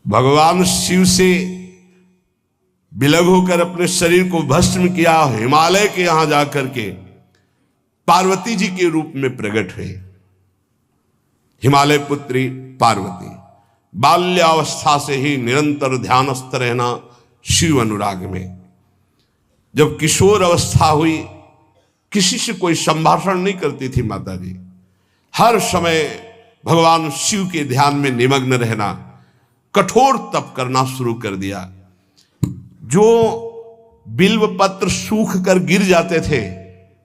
भगवान शिव से विलग होकर अपने शरीर को भस्म किया, हिमालय के यहां जाकर के पार्वती जी के रूप में प्रकट हुए। हिमालय पुत्री पार्वती बाल्यावस्था से ही निरंतर ध्यानस्थ रहना शिव अनुराग में। जब किशोर अवस्था हुई, किसी से कोई संभाषण नहीं करती थी माता जी, हर समय भगवान शिव के ध्यान में निमग्न रहना, कठोर तप करना शुरू कर दिया। जो बिल्व पत्र सूख कर गिर जाते थे,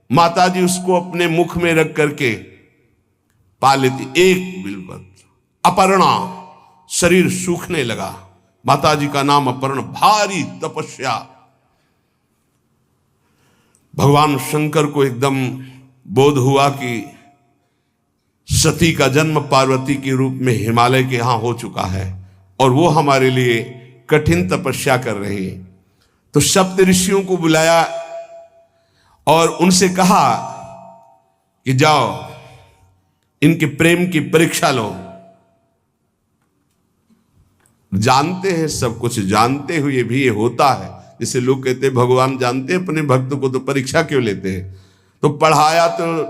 माता जी उसको अपने मुख में रख करके पा लेती। एक बिल्व पत्र, अपर्णा, शरीर सूखने लगा। माता जी का नाम अपर्णा। भारी तपस्या। भगवान शंकर को एकदम बोध हुआ कि सती का जन्म पार्वती के रूप में हिमालय के यहां हो चुका है और वो हमारे लिए कठिन तपस्या कर रही है। तो सप्त ऋषियों को बुलाया और उनसे कहा कि जाओ इनके प्रेम की परीक्षा लो। जानते हैं, सब कुछ जानते हुए भी ये होता है। जैसे लोग कहते हैं भगवान जानते हैं अपने भक्त को, तो परीक्षा क्यों लेते हैं? तो पढ़ाया तो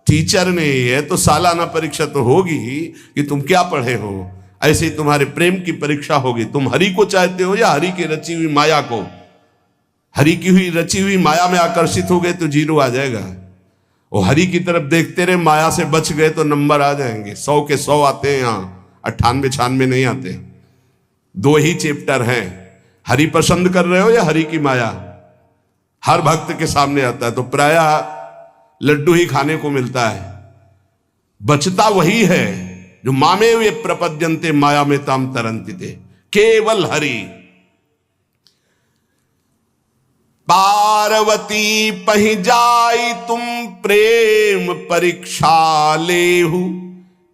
टीचर ने है, तो सालाना परीक्षा तो होगी ही कि तुम क्या पढ़े हो। ऐसे ही तुम्हारे प्रेम की परीक्षा होगी। तुम हरि को चाहते हो या हरि की रची हुई माया को? हरि की हुई रची हुई माया में आकर्षित हो गए तो जीरो आ जाएगा। वो हरि की तरफ देखते रहे, माया से बच गए तो नंबर आ जाएंगे। 100 के 100 आते हैं यहाँ, 98 96 नहीं आते। 2 ही चैप्टर हैं, हरि पसंद कर रहे हो या हरि की माया। हर भक्त के सामने आता है तो प्रायः लड्डू ही खाने को मिलता है। बचता वही है जो मामे वे प्रपद्यन्ते माया में ताम तरंति थे, केवल हरि। पार्वती पहि जाई तुम प्रेम परीक्षा लेहु,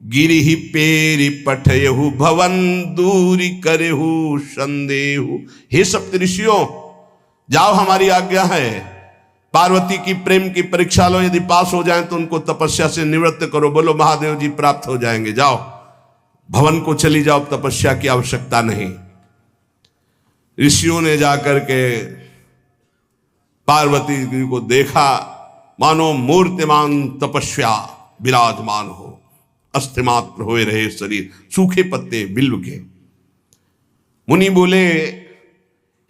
गिरिहि पेरि पठयहु भवन दूरी करेहु संदेहु। हे सप्तऋषियों, जाओ, हमारी आज्ञा है, पार्वती की प्रेम की परीक्षा लो। यदि पास हो जाएं तो उनको तपस्या से निवृत्त करो। बोलो महादेव जी प्राप्त हो जाएंगे। जाओ भवन को चली जाओ, तपस्या की आवश्यकता नहीं। ऋषियों ने जाकर के पार्वती जी को देखा, मानो मूर्तिमान तपस्या विराजमान हो, अस्थिमात्र हुए रहे शरीर, सूखे पत्ते बिल्व के। मुनि बोले,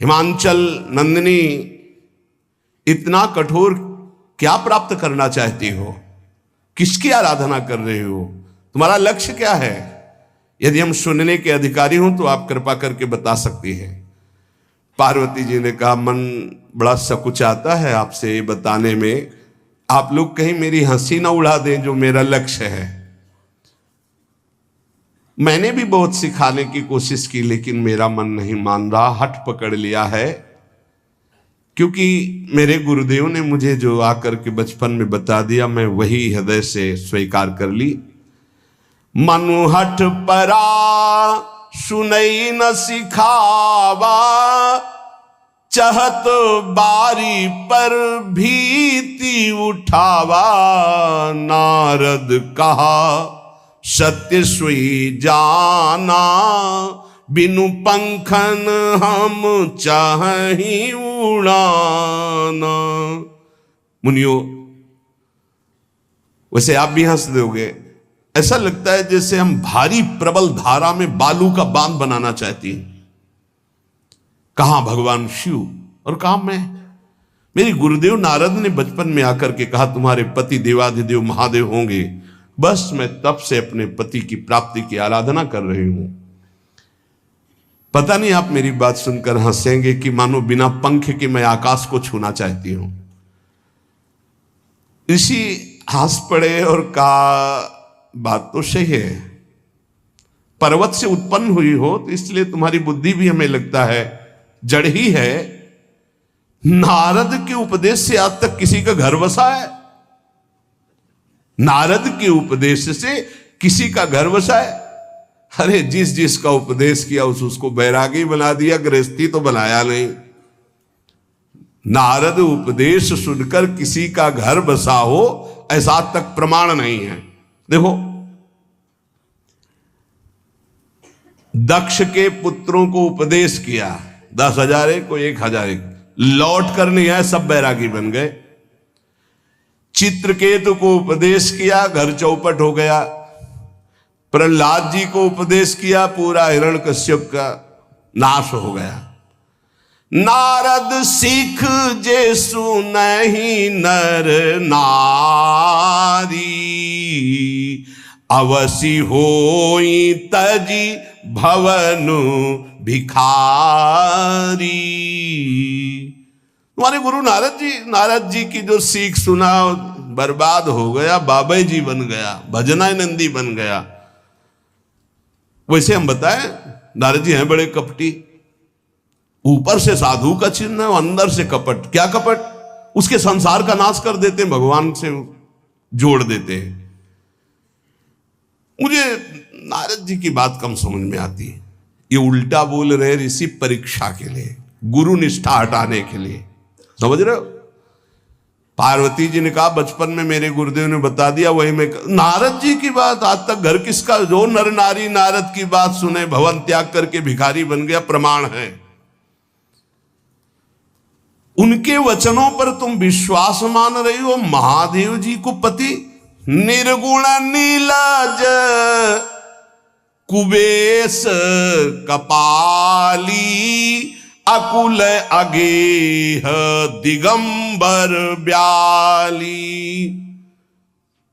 हिमांचल नंदिनी, इतना कठोर क्या प्राप्त करना चाहती हो? किसकी आराधना कर रहे हो? तुम्हारा लक्ष्य क्या है? यदि हम सुनने के अधिकारी हों तो आप कृपा करके बता सकती हैं। पार्वती जी ने कहा, मन बड़ा सकुचाता है आपसे ये बताने में। आप लोग कहीं मेरी हंसी ना उड़ा दें जो मेरा लक्ष्य है। मैंने भी बहुत सिखाने की कोशिश की, लेकिन मेरा मन नहीं मान रहा, हठ पकड़ लिया है। क्योंकि मेरे गुरुदेव ने मुझे जो आकर के बचपन में बता दिया, मैं वही हृदय से स्वीकार कर ली। मनु हठ परा सुनई न सिखावा, चहत बारी पर भीति उठावा। नारद कहा सत्य सोई जाना, बिनु पंखन हम चाहि उड़ाना। मुनियो, वैसे आप भी हंस दोगे। ऐसा लगता है जैसे हम भारी प्रबल धारा में बालू का बांध बनाना चाहती हैं। कहां भगवान शिव और कहां मैं? मेरे गुरुदेव नारद ने बचपन में आकर के कहा, तुम्हारे पति देवाधिदेव महादेव होंगे। बस मैं तब से अपने पति की प्राप्ति की आराधना कर रही हूं। पता नहीं आप मेरी बात सुनकर हंसेंगे कि मानो बिना पंख के मैं आकाश को छूना चाहती हूं। ऋषि हंस पड़े और कहा, बात तो सही है, पर्वत से उत्पन्न हुई हो तो इसलिए तुम्हारी बुद्धि भी हमें लगता है जड़ ही है। नारद के उपदेश से आज तक किसी का घर बसा है? नारद के उपदेश से किसी का घर बसा है? अरे जिस जिसका उपदेश किया उसको बैरागी बना दिया, गृहस्थी तो बनाया नहीं। नारद उपदेश सुनकर किसी का घर बसा हो ऐसा तक प्रमाण नहीं है। देखो, दक्ष के पुत्रों को उपदेश किया, 10,000 एक को 1,000 एक, लौट कर नहीं आए, सब बैरागी बन गए। चित्रकेतु को उपदेश किया, घर चौपट हो गया। प्रहलाद जी को उपदेश किया, पूरा हिरण्यकश्यप का नाश हो गया। नारद सिख जे सुनहि नर नारी, अवसि होई तजी भवनु भिखारी। तुम्हारे गुरु नारद जी की जो सीख सुना बर्बाद हो गया, बाबा जी बन गया, भजनानंदी बन गया। वैसे हम बताएं, नारद जी हैं बड़े कपटी, ऊपर से साधु का चिन्ह है, अंदर से कपट। क्या कपट? उसके संसार का नाश कर देते हैं, भगवान से जोड़ देते हैं। मुझे नारद जी की बात कम समझ में आती है। ये उल्टा बोल रहे ऋषि परीक्षा के लिए, गुरु निष्ठा हटाने के लिए, समझ रहे हो? पार्वती जी ने कहा बचपन में मेरे गुरुदेव ने बता दिया, वही मैं। नारद जी की बात आज तक घर किसका? जो नर नारी नारद की बात सुने भवन त्याग करके भिखारी बन गया, प्रमाण है। उनके वचनों पर तुम विश्वास मान रही हो। महादेव जी को पति निर्गुण नीलाज कुबेश कपाली, अकुल अगेह दिगंबर ब्याली।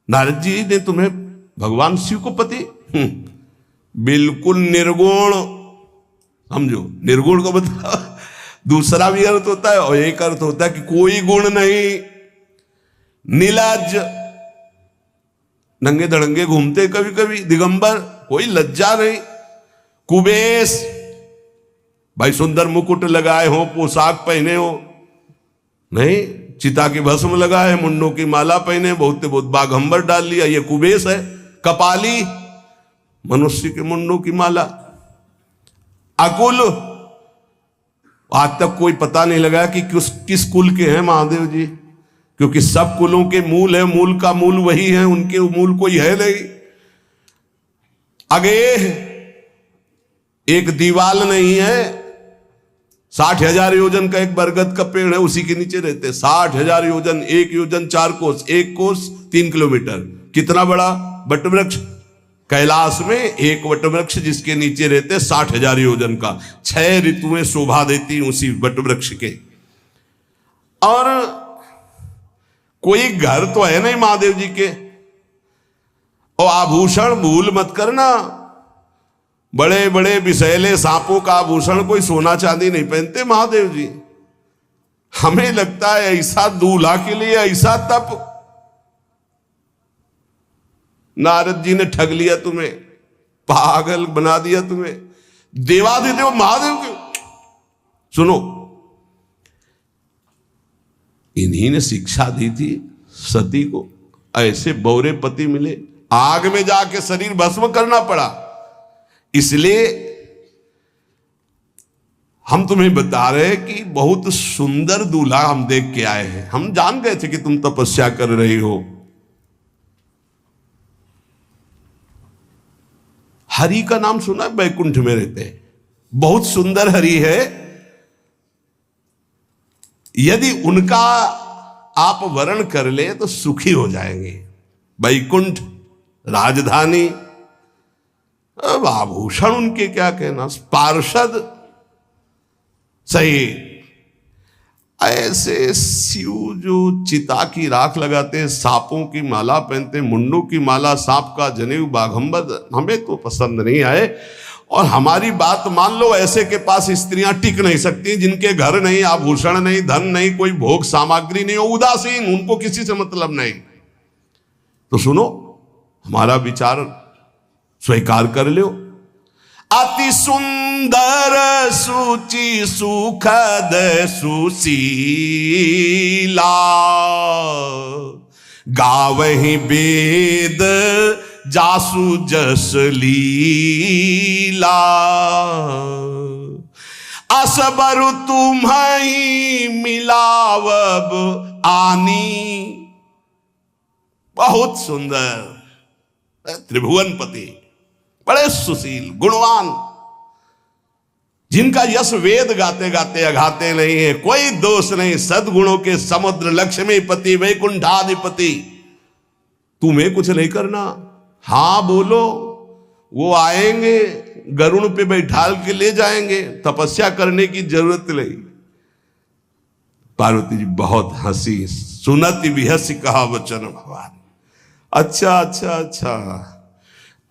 नारद जी ने तुम्हें भगवान शिव को पति बिल्कुल निर्गुण समझो। निर्गुण को बता, दूसरा भी अर्थ होता है और एक अर्थ होता है कि कोई गुण नहीं। नीलाज, नंगे धड़ंगे घूमते कभी कभी। दिगंबर, कोई लज्जा नहीं। कुबेश, भाई सुंदर मुकुट लगाए हो, पोशाक पहने हो, नहीं, चिता की भस्म लगाए, मुंडों की माला पहने, बहुत बाघंबर डाल लिया, ये कुबेश है। कपाली, मनुष्य के मुंडों की माला। अकुल, आज तक कोई पता नहीं लगा कि किस कुल के हैं महादेव जी, क्योंकि सब कुलों के मूल है, मूल का मूल वही है, उनके मूल कोई है नहीं। आगे एक दीवाल नहीं है, 60,000 योजन का एक बरगद का पेड़ है, उसी के नीचे रहते। 60,000 योजन, 1 योजन 4 कोस, 1 कोस 3 किलोमीटर। कितना बड़ा वटवृक्ष? कैलाश में एक वटवृक्ष जिसके नीचे रहते 60,000 योजन का। 6 ऋतुएं शोभा देती उसी वटवृक्ष के। और कोई घर तो है नहीं महादेव जी के। और आभूषण भूल मत करना, बड़े बड़े विषैले सांपों का आभूषण कोई सोना चांदी नहीं पहनते महादेव जी। हमें लगता है ऐसा दूल्हा के लिए ऐसा तप। नारद जी ने ठग लिया तुम्हें, पागल बना दिया तुम्हें। देवाधिदेव महादेव के सुनो, इन्हीं ने शिक्षा दी थी सती को। ऐसे बौरे पति मिले, आग में जाके शरीर भस्म करना पड़ा। इसलिए हम तुम्हें बता रहे हैं कि बहुत सुंदर दूल्हा हम देख के आए हैं। हम जान गए थे कि तुम तपस्या कर रही हो। हरि का नाम सुना है? बैकुंठ में रहते हैं, बहुत सुंदर हरि है। यदि उनका आप वर्ण कर ले तो सुखी हो जाएंगे। बैकुंठ राजधानी, अब आभूषण उनके क्या कहना, पार्षद सही। ऐसे शिव जो चिता की राख लगाते हैं, सांपों की माला पहनते, मुंडों की माला, सांप का जनेऊ, बाघंबर, हमें तो पसंद नहीं आए। और हमारी बात मान लो, ऐसे के पास स्त्रियां टिक नहीं सकती जिनके घर नहीं, आभूषण नहीं, धन नहीं, कोई भोग सामग्री नहीं, उदासीन, उनको किसी से मतलब नहीं। तो सुनो, हमारा विचार स्वीकार कर लो। अति सुंदर सुचि सुखद सुशीला, गावहि वेद जासु जस लीला। असबर तुम्हि मिलावब आनी। बहुत सुंदर त्रिभुवनपति, बड़े सुशील, गुणवान, जिनका यश वेद गाते गाते अघाते नहीं है, कोई दोष नहीं, सद्गुणों के समुद्र, लक्ष्मीपति वैकुंठाधिपति, तुम्हें कुछ नहीं करना। हां बोलो, वो आएंगे, गरुड़ पे बैठाल के ले जाएंगे, तपस्या करने की जरूरत नहीं। पार्वती जी बहुत हंसी, सुनति बिहसी कहा वचन भगवान। अच्छा अच्छा अच्छा,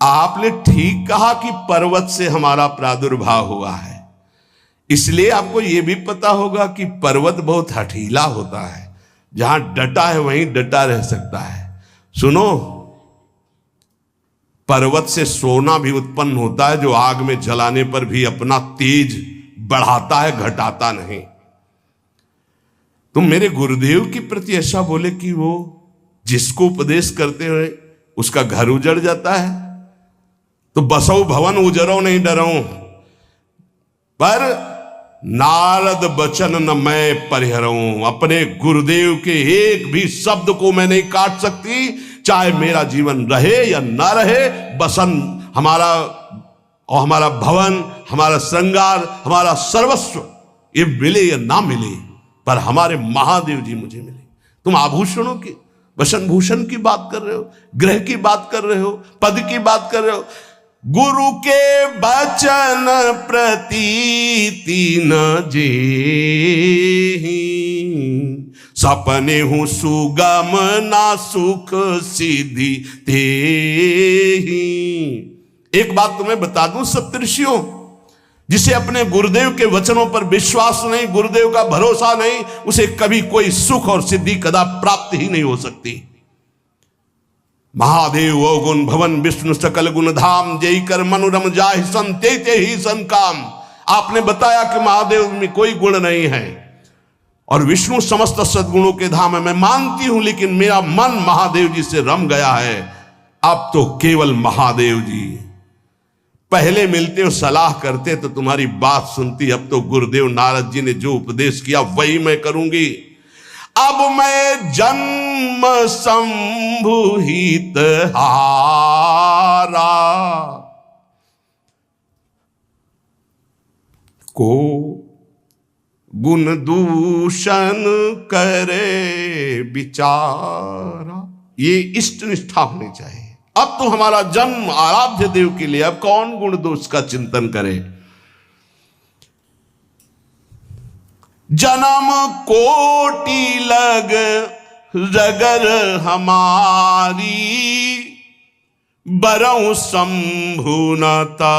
आपने ठीक कहा कि पर्वत से हमारा प्रादुर्भाव हुआ है, इसलिए आपको यह भी पता होगा कि पर्वत बहुत हठीला होता है, जहां डटा है वहीं डटा रह सकता है। सुनो, पर्वत से सोना भी उत्पन्न होता है, जो आग में जलाने पर भी अपना तेज बढ़ाता है, घटाता नहीं। तुम मेरे गुरुदेव के प्रति ऐसा बोले कि वो जिसको उपदेश करते हुए उसका घर उजड़ जाता है, तो बसो भवन उजरो नहीं डरो, पर नारद बचन न मैं परिहरऊं। अपने गुरुदेव के एक भी शब्द को मैं नहीं काट सकती, चाहे मेरा जीवन रहे या ना रहे। बसन हमारा और हमारा भवन, हमारा श्रृंगार, हमारा सर्वस्व, ये मिले या ना मिले, पर हमारे महादेव जी मुझे मिले। तुम आभूषणों की, वसन भूषण की बात कर रहे हो, ग्रह की बात कर रहे हो, पद की बात कर रहे हो। गुरु के बचन प्रतीति न जेहि, सपने हूं सुगम ना सुख सिद्धि तेहि। एक बात तुम्हें बता दूं सप्तऋषियों, जिसे अपने गुरुदेव के वचनों पर विश्वास नहीं, गुरुदेव का भरोसा नहीं, उसे कभी कोई सुख और सिद्धि कदा प्राप्त ही नहीं हो सकती। महादेव वो गुण भवन विष्णु सकल गुण धाम, जय कर मनुरम जाहि सन ते ही सन काम। आपने बताया कि महादेव में कोई गुण नहीं है और विष्णु समस्त सद्गुणों के धाम है, मैं मानती हूं, लेकिन मेरा मन महादेव जी से रम गया है। अब तो केवल महादेव जी, पहले मिलते हो सलाह करते तो तुम्हारी बात सुनती, अब तो गुरुदेव नारद जी ने जो उपदेश किया वही मैं करूंगी। अब मैं जन्म संभुहित हारा, को गुण दूषण करे विचारा। ये इष्ट निष्ठा होनी चाहिए। अब तो हमारा जन्म आराध्य देव के लिए, अब कौन गुण दोष का चिंतन करे। जन्म कोटि लग रगर हमारी, बरऊं शंभुनता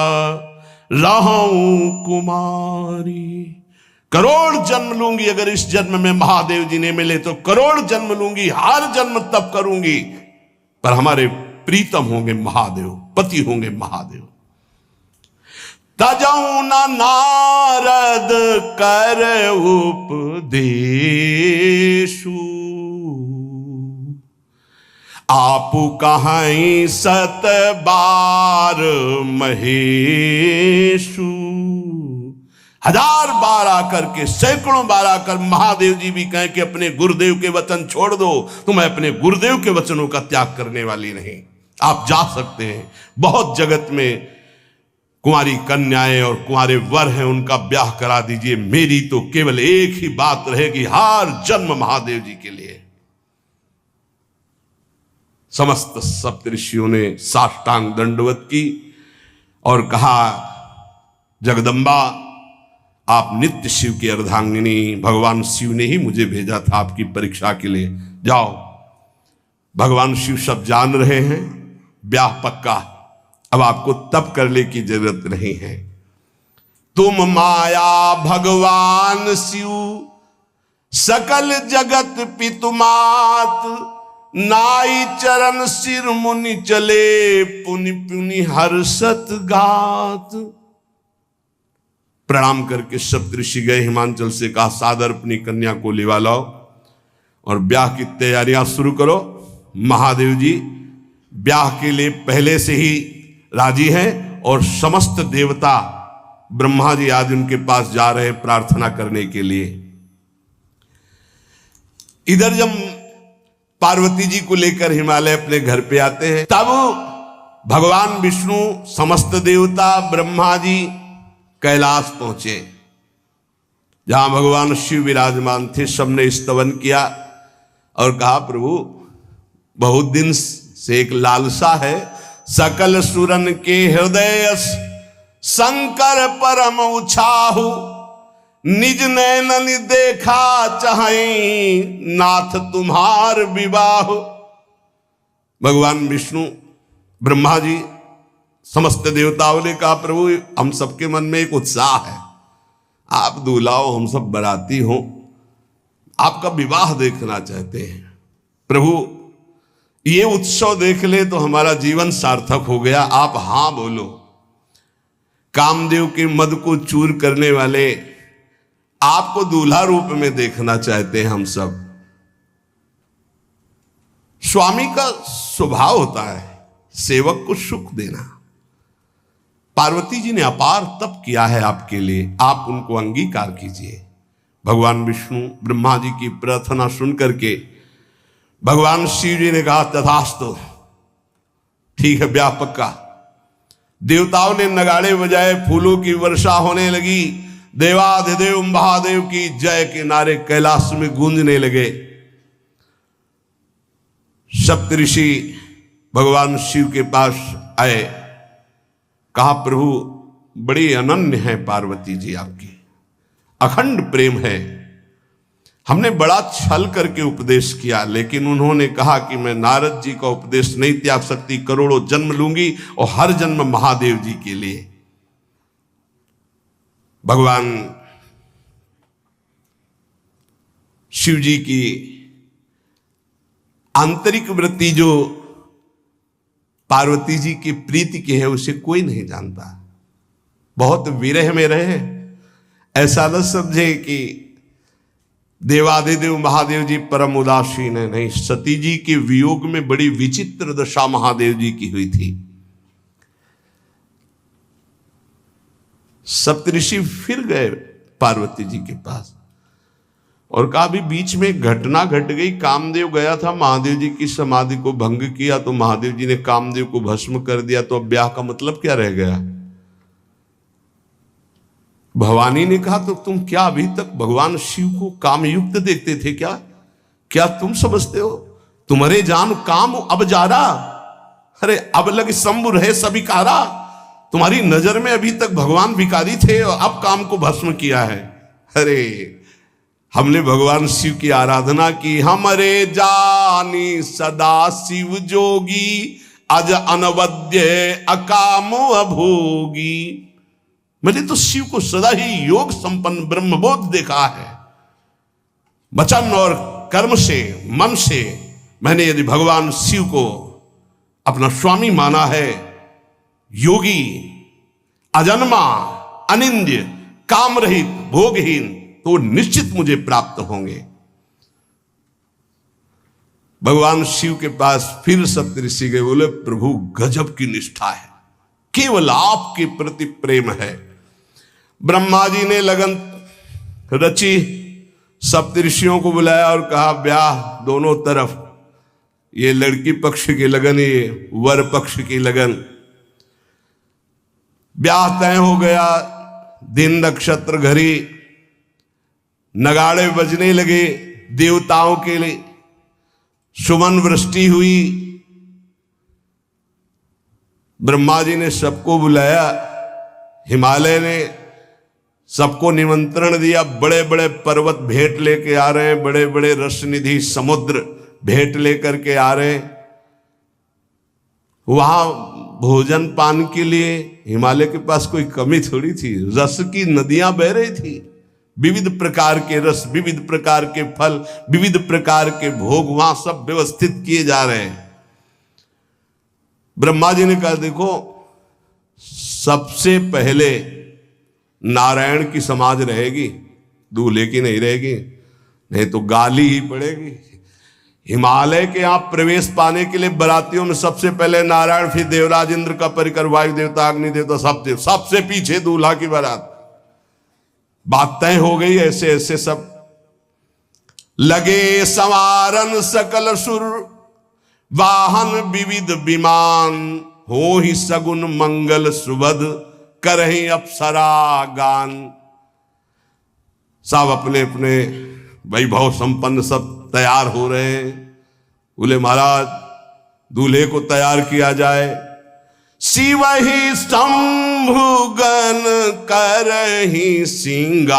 रहूं कुमारी। करोड़ जन्म लूंगी, अगर इस जन्म में महादेव जी ने मिले तो करोड़ जन्म लूंगी, हर जन्म तब करूंगी, पर हमारे प्रीतम होंगे महादेव, पति होंगे महादेव। तजऊ न नारद कर उपदेशु, आपु कहीं सत बार महेशु। हजार बार आकर के, सैकड़ों बार आकर महादेव जी भी कहें कि अपने गुरुदेव के वचन छोड़ दो, तो मैं अपने गुरुदेव के वचनों का त्याग करने वाली नहीं। आप जा सकते हैं, बहुत जगत में कुंवारी कन्याएं और कुंवारे वर हैं, उनका ब्याह करा दीजिए। मेरी तो केवल एक ही बात रहेगी, हर जन्म महादेव जी के लिए। समस्त सप्तऋषियों ने साष्टांग दंडवत की और कहा, जगदम्बा आप नित्य शिव की अर्धांगिनी, भगवान शिव ने ही मुझे भेजा था आपकी परीक्षा के लिए। जाओ, भगवान शिव सब जान रहे हैं, ब्याह पक्का, अब आपको तप करने की जरूरत नहीं है। तुम माया भगवान शिव, सकल जगत पितुमात, नाई चरण सिर मुनि चले, पुनि पुनि हर्षत गात। प्रणाम करके सप्तऋषि गए, हिमांचल से कहा, सादर अपनी कन्या को लिवा लाओ और ब्याह की तैयारियां शुरू करो। महादेव जी ब्याह के लिए पहले से ही राजी हैं और समस्त देवता ब्रह्मा जी आदि उनके पास जा रहे हैं प्रार्थना करने के लिए। इधर जब पार्वती जी को लेकर हिमालय अपने घर पे आते हैं, तब भगवान विष्णु, समस्त देवता, ब्रह्मा जी कैलाश पहुंचे, जहां भगवान शिव विराजमान थे। सबने स्तवन किया और कहा, प्रभु बहुत दिन से एक लालसा है, सकल सुरन के हृदय शंकर परम उछाहु, निज नैनन देखा चाहे नाथ तुम्हार विवाह। भगवान विष्णु, ब्रह्मा जी, समस्त देवताओं ने कहा, प्रभु हम सबके मन में एक उत्साह है, आप दूल्हा हो, हम सब बराती हो, आपका विवाह देखना चाहते हैं। प्रभु ये उत्सव देख ले तो हमारा जीवन सार्थक हो गया, आप हां बोलो। कामदेव के मद को चूर करने वाले आपको दूल्हा रूप में देखना चाहते हैं हम सब। स्वामी का स्वभाव होता है सेवक को सुख देना। पार्वती जी ने अपार तप किया है आपके लिए, आप उनको अंगीकार कीजिए। भगवान विष्णु ब्रह्मा जी की प्रार्थना सुन करके भगवान शिव जी ने कहा, तथास्तु, ठीक है, ब्याह पक्का। देवताओं ने नगाड़े बजाए, फूलों की वर्षा होने लगी, देवाधिदेव महादेव की जय के नारे कैलाश में गूंजने लगे। सप्तऋषि भगवान शिव के पास आए, कहा, प्रभु बड़ी अनन्य है पार्वती जी आपकी, अखंड प्रेम है। हमने बड़ा छल करके उपदेश किया, लेकिन उन्होंने कहा कि मैं नारद जी का उपदेश नहीं त्याग सकती, करोड़ों जन्म लूंगी और हर जन्म महादेव जी के लिए। भगवान शिव जी की आंतरिक वृत्ति जो पार्वती जी की प्रीति की है उसे कोई नहीं जानता। बहुत विरह में रहे, ऐसा न समझे कि देवाधिदेव महादेव जी परम उदासीन है, नहीं, सती जी के वियोग में बड़ी विचित्र दशा महादेव जी की हुई थी। सप्तऋषि फिर गए पार्वती जी के पास और कहा, भी बीच में घटना घट गई, कामदेव गया था महादेव जी की समाधि को भंग किया, तो महादेव जी ने कामदेव को भस्म कर दिया, तो अब ब्याह का मतलब क्या रह गया। भवानी ने कहा, तो तुम क्या अभी तक भगवान शिव को कामयुक्त देखते थे क्या? क्या तुम समझते हो तुम्हारे जान काम अब जा रहा? अरे अब लग शंभु रहे सभी कारा। तुम्हारी नजर में अभी तक भगवान भिखारी थे और अब काम को भस्म किया है। अरे हमने भगवान शिव की आराधना की, हमरे जानी सदा शिव जोगी, अज अनवद्य अकामो अभोगी। मैंने तो शिव को सदा ही योग संपन्न ब्रह्मबोध देखा है। वचन और कर्म से, मन से मैंने यदि भगवान शिव को अपना स्वामी माना है, योगी, अजन्मा, अनिंद्य, काम रहित, भोगहीन, तो निश्चित मुझे प्राप्त होंगे। भगवान शिव के पास फिर सप्तऋषि गए, बोले, प्रभु गजब की निष्ठा है, केवल आपके प्रति प्रेम है। ब्रह्मा जी ने लगन रची, सप्तऋषियों को बुलाया और कहा, ब्याह दोनों तरफ, ये लड़की पक्ष की लगन, ये वर पक्ष की लगन। ब्याह तय हो गया, दिन नक्षत्र घड़ी, नगाड़े बजने लगे, देवताओं के लिए सुमन वृष्टि हुई। ब्रह्मा जी ने सबको बुलाया, हिमालय ने सबको निमंत्रण दिया, बड़े बड़े पर्वत भेंट लेके आ रहे हैं, बड़े बड़े रसनिधि समुद्र भेंट लेकर के आ रहे हैं। वहां भोजन पान के लिए हिमालय के पास कोई कमी थोड़ी थी, रस की नदियां बह रही थी, विविध प्रकार के रस, विविध प्रकार के फल, विविध प्रकार के भोग वहां सब व्यवस्थित किए जा रहे हैं। ब्रह्मा जी ने कहा, देखो सबसे पहले नारायण की समाज रहेगी, दूल्हे की नहीं रहेगी, नहीं तो गाली ही पड़ेगी। हिमालय के यहां प्रवेश पाने के लिए बरातियों में सबसे पहले नारायण, फिर देवराज इंद्र का परिकर, वायु देवता, अग्नि देवता, सबसे पीछे दूल्हा की बारात। बात तय हो गई। ऐसे ऐसे सब लगे संवारन सकल सुर, वाहन विविध विमान, हो ही सगुन मंगल सुबद, करही अप्सरा गान। सब अपने अपने वैभव संपन्न सब तैयार हो रहे हैं। बोले महाराज दूल्हे को तैयार किया जाए। शिव ही शंभुगन करही सिंगारा,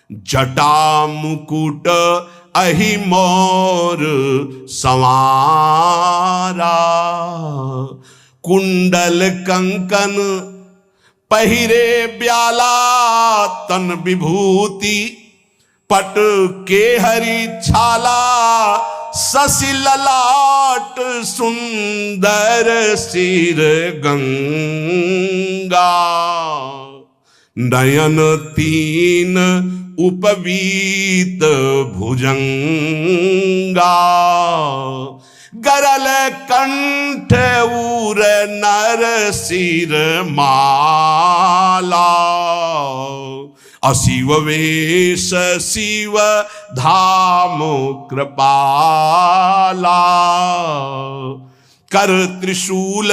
जटा मुकुट अहि मोर संवारा, कुंडल कंकन पहिरे ब्याला, तन विभूति पट के हरि छाला, शशि ललाट सुंदर सिर गंगा, नयन तीन उपवीत भुजंगा, गरल कंठ उर नर सिर माला, अशिव वेश शिव धाम कृपाला, कर त्रिशूल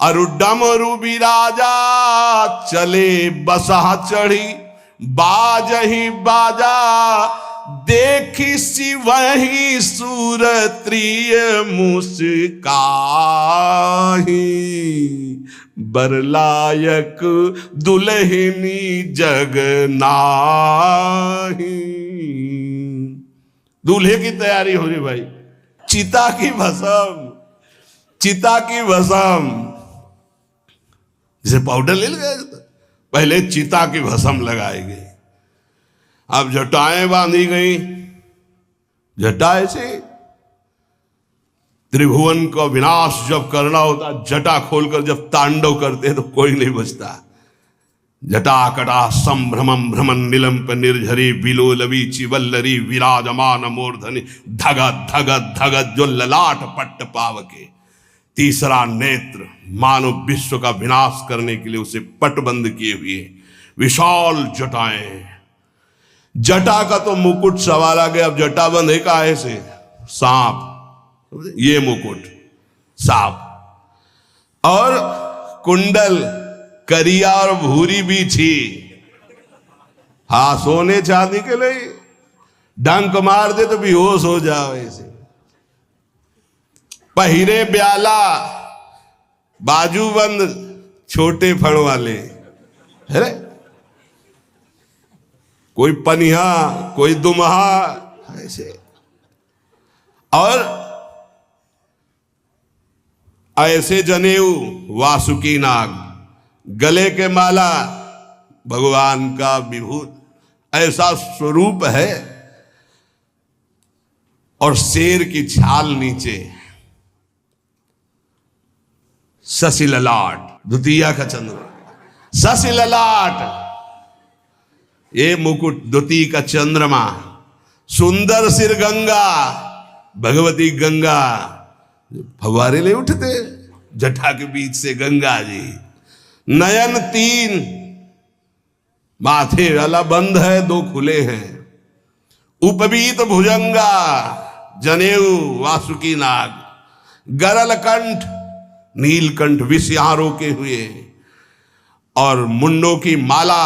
अरु डमरु बिराजा, चले बसा चढ़ी बाजही बाजा, देखी शिवहि सुरत्रिय मुस्काही, बरलायक दुल्हनी जग नाही। दूल्हे की तैयारी हो रही भाई, चिता की भस्म, चिता की भस्म, जैसे पाउडर ले गए पहले चिता की भस्म लगाई गई, अब जटाएं बांधी गई। जटा से त्रिभुवन का विनाश जब करना होता, जटा खोलकर जब तांडव करते तो कोई नहीं बचता। जटा कटा संभ्रमम भ्रमण निलंप निर्झरी, बिलोलवी चिवल्लरी विराजमान मूर्धनि, धगत धगत धगत जो ललाट पट्ट पावके। तीसरा नेत्र मानव विश्व का विनाश करने के लिए उसे पटबंद किए हुए विशाल जटाएं। जटा का तो मुकुट सवाल आ गया, अब जटा बंधे का ऐसे सांप, ये मुकुट सांप, और कुंडल करिया और भूरी भी थी। हाँ, सोने चांदी के लिए डंक मार दे तो बेहोश हो जाओ ऐसे। पहिरे ब्याला, बाजूबंद छोटे फड़ वाले, है कोई पनिहा कोई दुमहा ऐसे, और ऐसे जनेऊ वासुकी नाग, गले के माला भगवान का विभूत, ऐसा स्वरूप है, और शेर की छाल नीचे, शशि ललाट, द्वितीया का चंद्र, शशि ललाट, ये मुकुट द्वितीय का चंद्रमा, सुंदर सिर गंगा, भगवती गंगा, फवारे ले उठते जटा के बीच से गंगा जी। नयन तीन, माथे वाला बंद है, दो खुले हैं, उपवीत भुजंगा, जनेऊ वासुकी नाग, गरल कंठ, नीलकंठ विष यहां रोके हुए, और मुंडों की माला,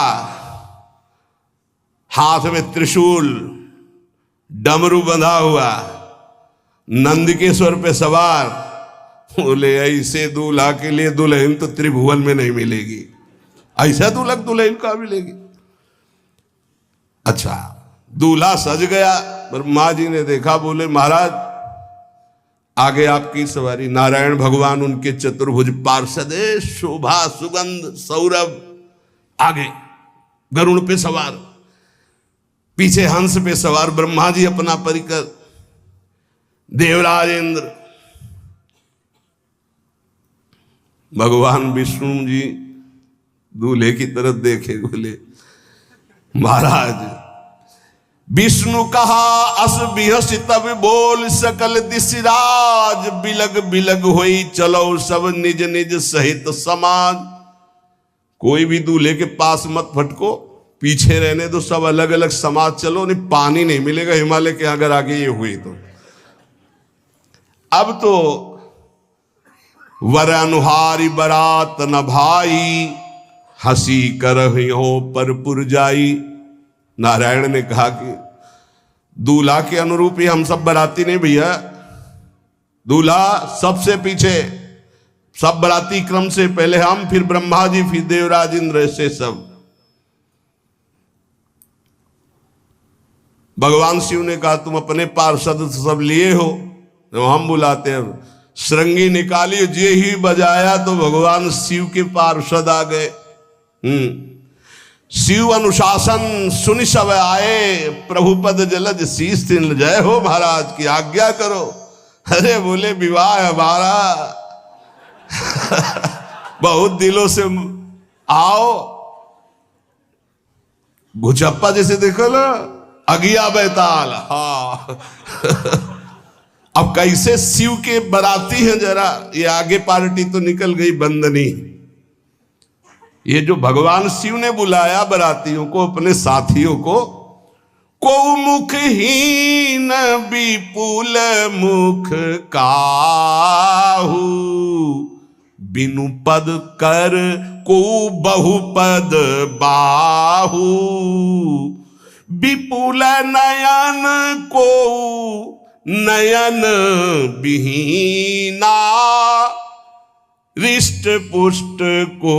हाथ में त्रिशूल, डमरू बंधा हुआ, नंदकेश्वर पे सवार। बोले ऐसे दूल्हा के लिए दुल्हन तो त्रिभुवन में नहीं मिलेगी, ऐसा दूल्हा दुल्हन का मिलेगी। अच्छा, दूल्हा सज गया, ब्रह्मा जी ने देखा, बोले महाराज आगे आपकी सवारी। नारायण भगवान उनके चतुर्भुज पार्षद, शोभा सुगंध सौरभ, आगे गरुण पे सवार, पीछे हंस पे सवार ब्रह्मा जी अपना परिकर, देवराज इंद्र, भगवान विष्णु जी दूल्हे की तरफ देखे, बोले महाराज विष्णु कहा अस बिहस तब बोल सकल दिशराज, बिलग बिलग होई चलो सब निज निज सहित समाज। कोई भी दूल्हे के पास मत फटको, पीछे रहने दो, सब अलग अलग समाज चलो, नहीं पानी नहीं मिलेगा हिमालय के अगर आगे ये हुई तो। अब तो वर अनुहारी बरात न भाई, हंसी करहियो पर पुरजाई। नारायण ने कहा कि दूल्हा के अनुरूप ही हम सब बराती नहीं भैया, दूल्हा सबसे पीछे, सब बराती क्रम से पहले हम, फिर ब्रह्मा जी, फिर देवराज इंद्र, से सब। भगवान शिव ने कहा तुम अपने पार्षद सब लिए हो, तो हम बुलाते हैं। श्रृंगी निकाली, जे ही बजाया तो भगवान शिव के पार्षद आ गए। शिव अनुशासन सुनि सब आए, प्रभुपद जलज शीस तिन, जय हो महाराज की आज्ञा करो। अरे बोले विवाह हमारा बहुत दिलों से आओ। भुचप्पा जैसे देखो ना, अगिया बैताल। हाँ अब कैसे शिव के बराती हैं, जरा ये आगे पार्टी तो निकल गई बंदनी। ये जो भगवान शिव ने बुलाया बरातियों को, अपने साथियों को मुखहीन विपुल मुख काहू, बिनु पद कर को बहुपद बाहू, विपुल नयन को नयन विहीना, रिष्ट पुष्ट को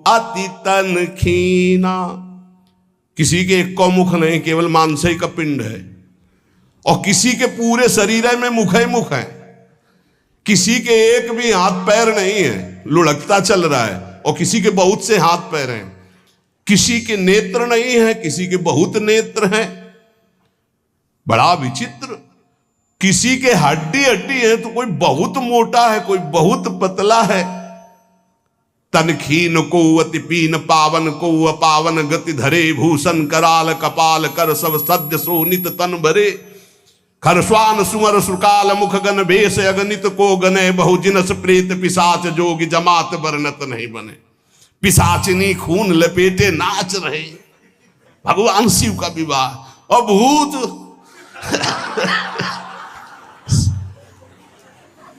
अति तन खीना। किसी के एक को मुख नहीं, केवल मांस ही का पिंड है, और किसी के पूरे शरीर में मुख ही मुख है। किसी के एक भी हाथ पैर नहीं है, लुढ़कता चल रहा है, और किसी के बहुत से हाथ पैर हैं। किसी के नेत्र नहीं है, किसी के बहुत नेत्र हैं, बड़ा विचित्र। किसी के हड्डी हड्डी है तो कोई बहुत मोटा है, कोई बहुत पतला है। तनखीन को अति पीन, पावन को अपावन, गति धरे भूषण कराल, कपाल कर सब सद्य सोनित तन भरे। खरस्वान सुमर सुकाल, मुख गन भेष अगणित को गने, बहुजिनस प्रेत पिशाच जोगी, जमात बरनत नहीं बने। पिशाचिनी खून लपेटे नाच रहे, भगवान शिव का विवाह। और भूत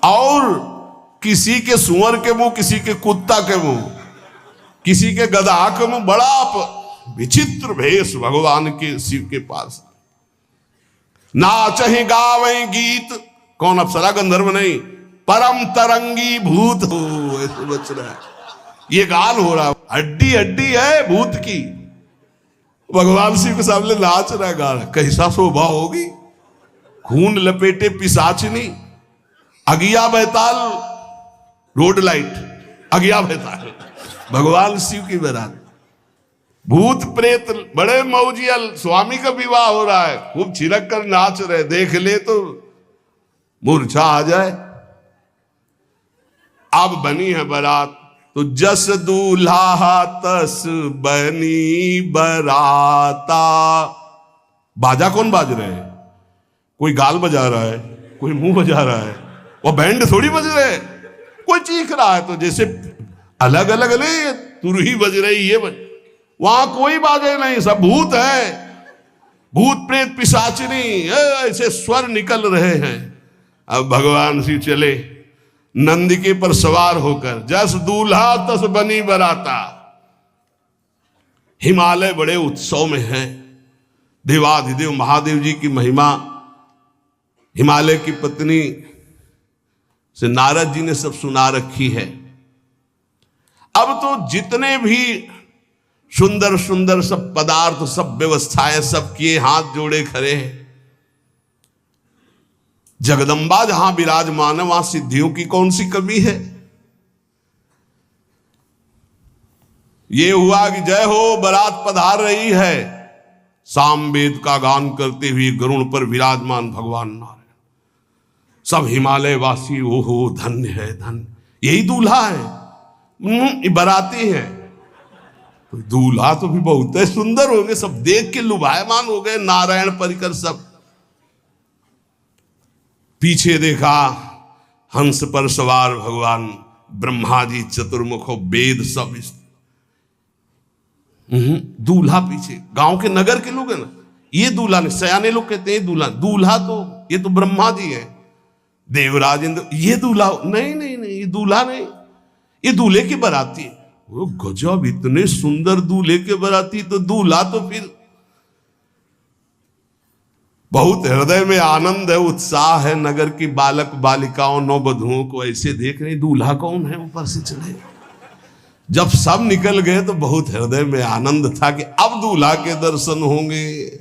और किसी के सुअर के मुंह, किसी के कुत्ता के मुंह, किसी के गधा के मुंह, बड़ा विचित्र भेष भगवान के शिव के पास। नाचहि गावें गीत, कौन अप्सरा गंधर्व नहीं, परम तरंगी भूत हो, ऐसे बच रहा है। ये गान हो रहा है, हड्डी हड्डी है भूत की, भगवान शिव के सामने नाच रहा है, गा रहा है। कैसा शोभा होगी, खून लपेटे पिशाचिनी, अगिया बैताल, रोड लाइट अगिया बैताल, भगवान शिव की बारात। भूत प्रेत बड़े मौजियल, स्वामी का विवाह हो रहा है, खूब छिलक कर नाच रहे, देख ले तो मूर्छा आ जाए। अब बनी है बारात, तो जस दूल्हा तस बनी बराता। बाजा कौन बाज रहे हैं? कोई गाल बजा रहा है, कोई मुंह बजा रहा है, वो बैंड थोड़ी बज रहे, कोई चीख रहा है। तो जैसे अलग अलग नहीं, तुरही बज रही, ये बज, वहां कोई बाजे नहीं, सब भूत है, भूत प्रेत पिशाचिनी, ऐसे स्वर निकल रहे हैं। अब भगवान शिव चले नंदिके पर सवार होकर, जस दूल्हा तस बनी बराता। हिमालय बड़े उत्सव में है, देवाधिदेव महादेव जी की महिमा हिमालय की पत्नी से नारद जी ने सब सुना रखी है। अब तो जितने भी सुंदर सुंदर सब पदार्थ, सब व्यवस्थाएं, सब किए, हाथ जोड़े खड़े हैं। जगदम्बा जहां विराजमान है, वहां सिद्धियों की कौन सी कमी है। ये हुआ कि जय हो बारात पधार रही है, सामवेद का गान करते हुए गरुड़ पर विराजमान भगवान नारायण। सब हिमालय वासी ओहो धन्य है, धन्य, यही दूल्हा है, बाराती है। तो दूल्हा तो भी बहुत है, सुंदर होंगे, सब देख के लुभायमान हो गए, नारायण परिकर सब। पीछे देखा हंस पर सवार भगवान ब्रह्मा जी, चतुर्मुख, वेद सब। दूल्हा पीछे, गांव के नगर के लोग है ना, ये दूल्हा नहीं, सयाने लोग कहते हैं दूल्हा। दूल्हा तो ये तो ब्रह्मा जी है, देवराज इंद्र, ये दूल्हा नहीं नहीं नहीं, ये दूल्हा नहीं, ये दूल्हे की बाराती है। वो गजब, इतने सुंदर दूल्हे के बाराती, तो दूल्हा तो फिर बहुत हृदय में आनंद है, उत्साह है। नगर की बालक बालिकाओं नववधुओं को ऐसे देख रहे, दूल्हा कौन है ऊपर से चले। जब सब निकल गए तो बहुत हृदय में आनंद था कि अब दूल्हा के दर्शन होंगे।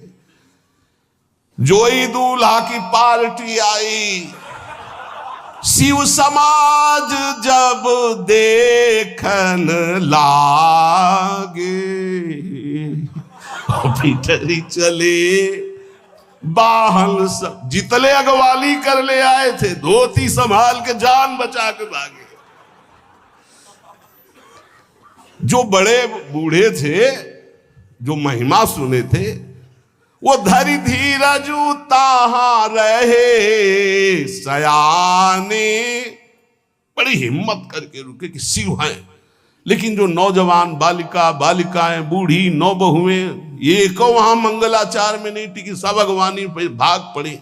जोई दूल्हा की पार्टी आई, शिव समाज जब देखन लागे, भीतरी चले बाहन सब, जितने अगवाली कर ले आए थे धोती संभाल के जान बचा के भागे। जो बड़े बूढ़े थे, जो महिमा सुने थे, वो धरी धीरज ताहा रहे सयाने, बड़ी हिम्मत करके रुके कि शिव हैं। लेकिन जो नौजवान बालिकाएं, बूढ़ी नौबहुएं, ये को वहां मंगलाचार में नहीं टिकी, सब अगवानी पे भाग पड़ी।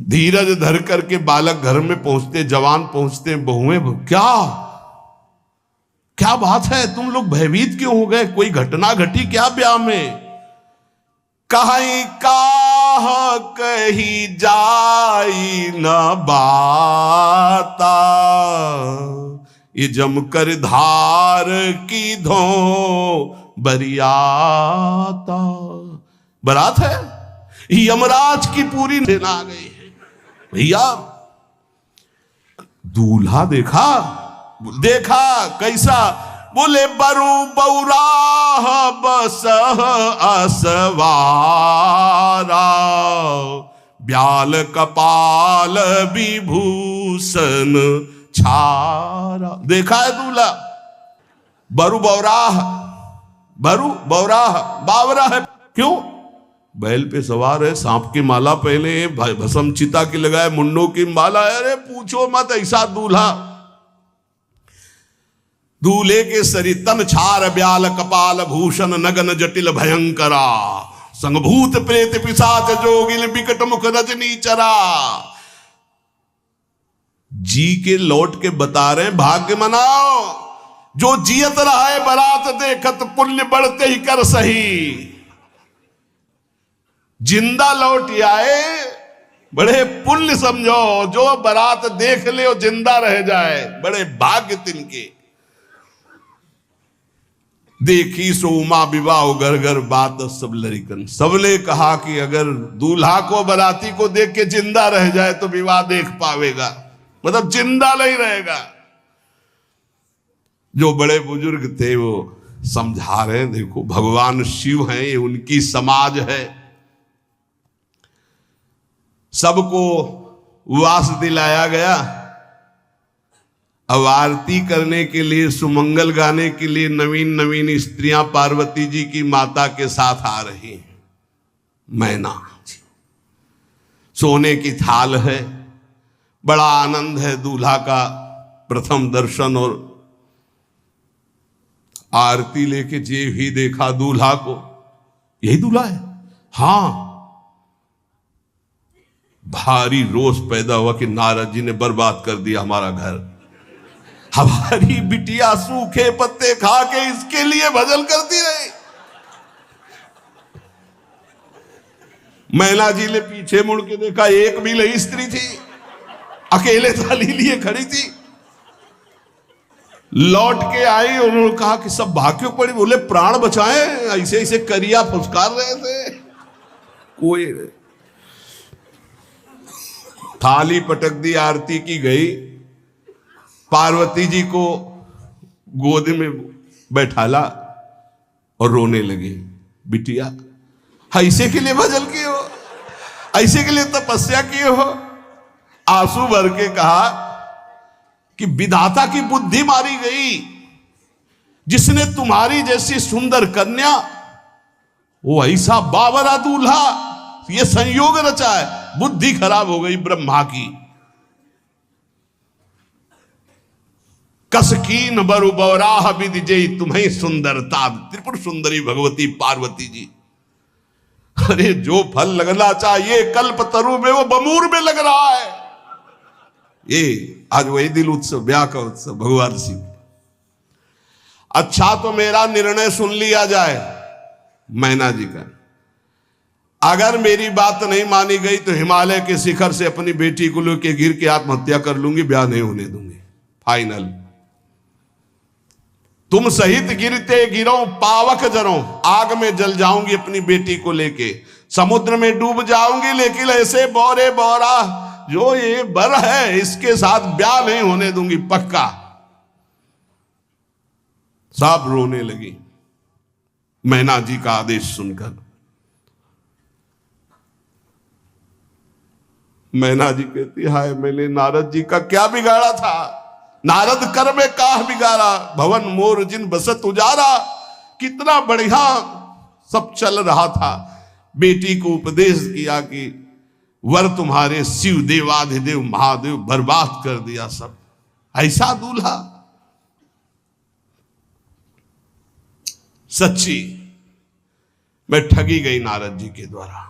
धीरज धर करके बालक घर में पहुंचते, जवान पहुंचते, बहुएं, क्या बात है, तुम लोग भयभीत क्यों हो गए, कोई घटना घटी क्या ब्याह में? कहीं काह कही जाई न बाता, ये जमकर धार की धो बरियाता। बारात है, यमराज की पूरी सेना आ गई है। भैया दूल्हा देखा कैसा, बोले बरु बौराह बस असवारा, ब्याल कपाल विभूषण छारा। देखा है दूल्हा, बरु बौराह, बावरा है। क्यों? बैल पे सवार है, सांप की माला पहने, भस्म चिता की लगाए, मुंडों की माला है। अरे पूछो मत, ऐसा दूल्हा। दूल्हे के शरीर तन छार ब्याल कपाल भूषण नगन जटिल भयंकरा, संगभूत प्रेत पिशाच जोगिल बिकट मुख रजनी चरा। जी के लौट के बता रहे, भाग्य मनाओ जो जियत रहा है बारात देखत, पुण्य बढ़ते ही कर सही। जिंदा लौट आए बड़े पुण्य समझो, जो बारात देख ले और जिंदा रह जाए, बड़े भाग्य तिनके। देखी सो उमा विवाह घर घर बात सब लड़कन, सबने कहा कि अगर दूल्हा को बाराती को देख के जिंदा रह जाए तो विवाह देख पावेगा, मतलब जिंदा नहीं रहेगा। जो बड़े बुजुर्ग थे वो समझा रहे, देखो भगवान शिव हैं, ये उनकी समाज है, सबको वास दिलाया गया। अब आरती करने के लिए, सुमंगल गाने के लिए नवीन नवीन स्त्रियां पार्वती जी की माता के साथ आ रही हैं। मैना सोने की थाल है, बड़ा आनंद है दूल्हा का प्रथम दर्शन। और आरती लेके जे भी देखा दूल्हा को, यही दूल्हा है। हां, भारी रोष पैदा हुआ कि नारद जी ने बर्बाद कर दिया हमारा घर, हमारी बिटिया सूखे पत्ते खा के इसके लिए भजन करती रही। मैना जी ने पीछे मुड़ के देखा, एक भी नहीं स्त्री थी, अकेले थाली लिए खड़ी थी। लौट के आई, उन्होंने कहा कि सब भाग्यों पड़ी। बोले प्राण बचाए, ऐसे ऐसे करिया फुसकार रहे थे। कोई थाली पटक दी, आरती की गई, पार्वती जी को गोद में बैठाला और रोने लगी। बिटिया ऐसे के लिए भजन किए हो, ऐसे के लिए तपस्या किए हो? आंसू भर के कहा कि विधाता की बुद्धि मारी गई, जिसने तुम्हारी जैसी सुंदर कन्या, वो ऐसा बावरा दूल्हा, ये संयोग रचा है, बुद्धि खराब हो गई ब्रह्मा की। कसकीन बरु बौराह विधि जय तुम्हें सुंदरता, त्रिपुर सुंदरी भगवती पार्वती जी। अरे जो फल लगना चाहिए कल्पतरु में वो बमूर में लग रहा है। ये आज वही दिल उत्सव, ब्याह का उत्सव भगवान शिव। अच्छा तो मेरा निर्णय सुन लिया जाए मैना जी का, अगर मेरी बात नहीं मानी गई तो हिमालय के शिखर से अपनी बेटी को लेके गिर के आत्महत्या कर लूंगी, ब्याह नहीं होने दूंगी, फाइनल। तुम सहित गिरते गिरो पावक जरो, आग में जल जाऊंगी अपनी बेटी को लेके, समुद्र में डूब जाऊंगी, लेकिन ऐसे बोरे बोरा जो ये बर है इसके साथ ब्याह नहीं होने दूंगी, पक्का। सब रोने लगी मैना जी का आदेश सुनकर। मैना जी कहती हाय मैंने नारद जी का क्या बिगाड़ा था, नारद कर में काह बिगाड़ा, भवन मोर जिन बसत उजारा। कितना बढ़िया सब चल रहा था, बेटी को उपदेश किया कि वर तुम्हारे शिव देवाधिदेव महादेव, बर्बाद कर दिया सब। ऐसा दूल्हा, सच्ची मैं ठगी गई नारद जी के द्वारा,